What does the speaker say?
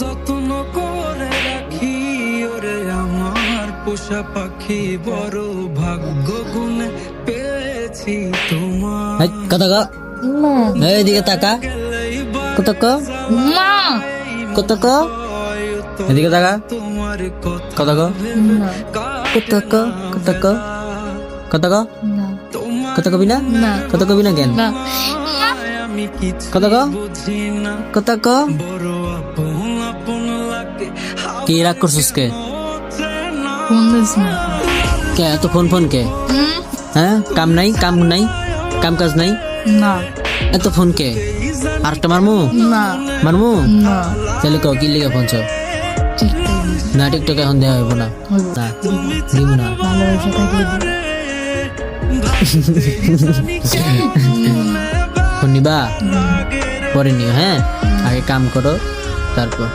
যত্ন করে রাখি ওরে আমার পোষা পাখি, বড় ভাগ্য গুণে পেয়েছি তোমার। কথা ক, এদিকে তাকা, কথা ক, মা কথা ক, এদিকে তাকা, তোমার কথা ক, কথা ক, কথা ক, কথা ক, কথা কবি না, কথা কবি না কেন, আমি কিছু কথা ক, বুঝি না, কথা ক। বড় আপন আপন লাগে কি রাগ করছিস কে? ফোন দিস না। কে এত ফোন ফোন কে? হ্যাঁ, কাম নাই, কাম নাই, কাম কাজ নাই, না এত ফোন কে? আরেকটা মারমু, না মারমু, না তাহলে ক কি লিখে ফোন চাও? ঠিকঠাক না টিকটক এখন দেওয়া হইব না, না দিব না। ভালোবাসা থাকলে ফোন নিবা পরে নিও, হ্যাঁ আগে কাম করো তারপর।